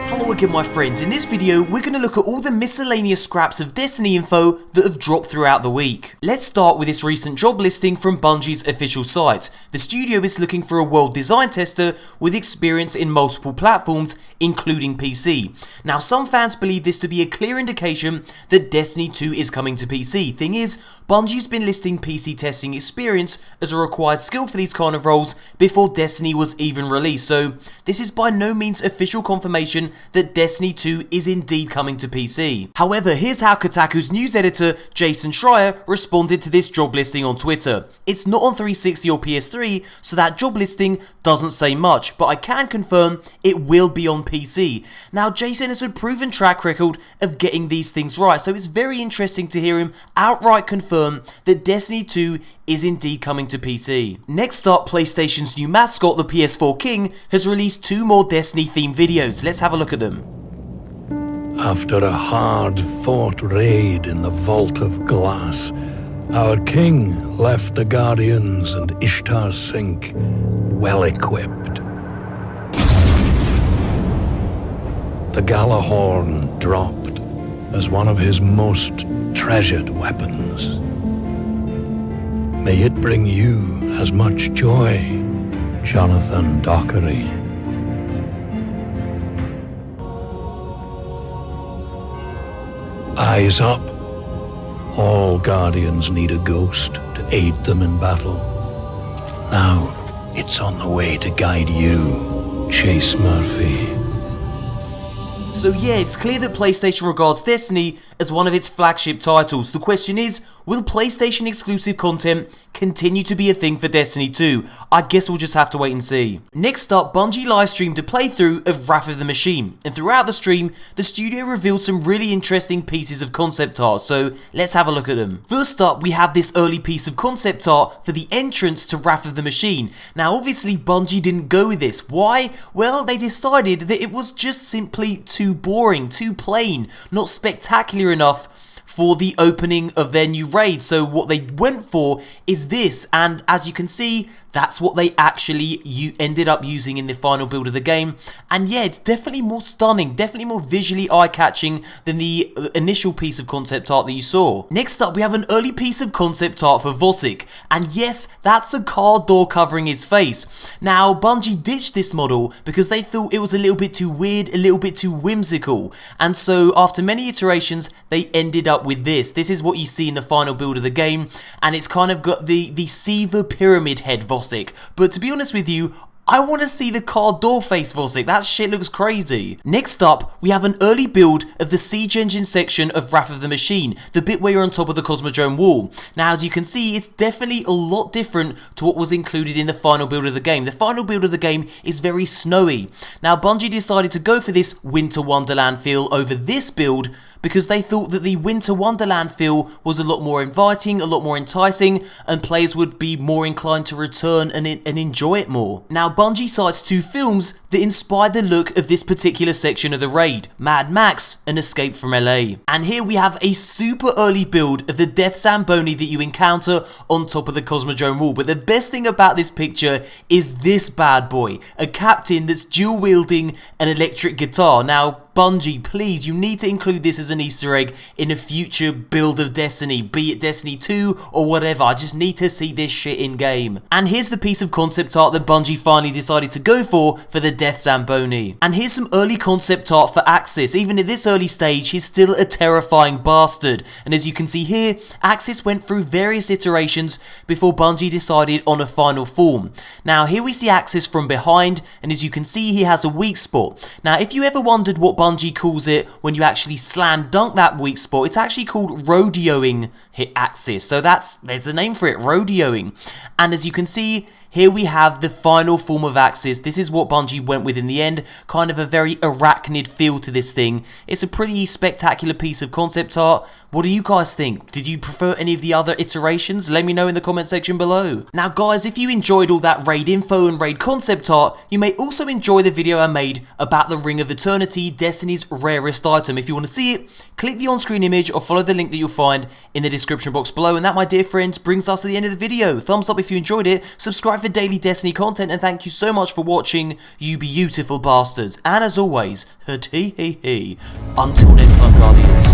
Hello again my friends, in this video we're going to look at all the miscellaneous scraps of Destiny info that have dropped throughout the week. Let's start with this recent job listing from Bungie's official site. The studio is looking for a world design tester with experience in multiple platforms, including PC. Now some fans believe this to be a clear indication that Destiny 2 is coming to PC. Thing is, Bungie's been listing PC testing experience as a required skill for these kind of roles before Destiny was even released, so this is by no means official confirmation that Destiny 2 is indeed coming to PC. However, here's how Kotaku's news editor Jason Schreier responded to this job listing on Twitter. It's not on 360 or PS3, so that job listing doesn't say much, but I can confirm it will be on PC. Now Jason has a proven track record of getting these things right, so it's very interesting to hear him outright confirm that Destiny 2 is indeed coming to PC. Next up, PlayStation's new mascot, the PS4 King, has released 2 more Destiny themed videos. Let's have a look at them. After a hard-fought raid in the Vault of Glass, our king left the Guardians and Ishtar's Sink well-equipped. The Galahorn dropped as one of his most treasured weapons. May it bring you as much joy, Jonathan Dockery. Eyes up. All Guardians need a ghost to aid them in battle. Now, it's on the way to guide you, Chase Murphy. So yeah, it's clear that PlayStation regards Destiny as one of its flagship titles. The question is, will PlayStation exclusive content continue to be a thing for Destiny 2? I guess we'll just have to wait and see. Next up, Bungie live streamed a playthrough of Wrath of the Machine, and throughout the stream, the studio revealed some really interesting pieces of concept art, so let's have a look at them. First up, we have this early piece of concept art for the entrance to Wrath of the Machine. Now obviously Bungie didn't go with this. Why? Well, they decided that it was just simply too boring, too plain, not spectacular enough for the opening of their new raid. So what they went for is this, and as you can see, that's what they actually ended up using in the final build of the game. And yeah, it's definitely more stunning, definitely more visually eye-catching than the initial piece of concept art that you saw. Next up, we have an early piece of concept art for Votic, and yes, that's a car door covering his face. Now, Bungie ditched this model because they thought it was a little bit too weird, a little bit too whimsical, and so after many iterations, they ended up with this. This is what you see in the final build of the game, and it's kind of got the Siva pyramid head Votic. But to be honest with you, I want to see the car door face Votic. That shit looks crazy. Next up, we have an early build of the siege engine section of Wrath of the Machine, the bit where you're on top of the Cosmodrome wall. Now, as you can see, it's definitely a lot different to what was included in the final build of the game. The final build of the game is very snowy. Now, Bungie decided to go for this Winter Wonderland feel over this build because they thought that the Winter Wonderland feel was a lot more inviting, a lot more enticing, and players would be more inclined to return and enjoy it more. Now, Bungie cites 2 films that inspired the look of this particular section of the raid, Mad Max and Escape from LA. And here we have a super early build of the Death Zamboni that you encounter on top of the Cosmodrome wall. But the best thing about this picture is this bad boy, a captain that's dual wielding an electric guitar. Now, Bungie, please, you need to include this as an Easter egg in a future build of Destiny, be it Destiny 2 or whatever. I just need to see this shit in game. And here's the piece of concept art that Bungie finally decided to go for the Death Zamboni. And here's some early concept art for Axis. Even at this early stage, he's still a terrifying bastard. And as you can see here, Axis went through various iterations before Bungie decided on a final form. Now here we see Axis from behind, and as you can see, he has a weak spot. Now if you ever wondered what Bungie calls it when you actually slam dunk that weak spot, it's actually called rodeoing hit Axis. So there's the name for it, rodeoing. And as you can see, here we have the final form of Axis. This is what Bungie went with in the end, kind of a very arachnid feel to this thing. It's a pretty spectacular piece of concept art What do you guys think? Did you prefer any of the other iterations? Let me know in the comment section below. Now guys, if you enjoyed all that raid info and raid concept art, you may also enjoy the video I made about the Ring of Eternity, Destiny's rarest item. If you want to see it, click the on-screen image or follow the link that you'll find in the description box below. And that, my dear friends, brings us to the end of the video. Thumbs up if you enjoyed it, subscribe for daily Destiny content, and thank you so much for watching, you beautiful bastards. And as always, until next time, Guardians.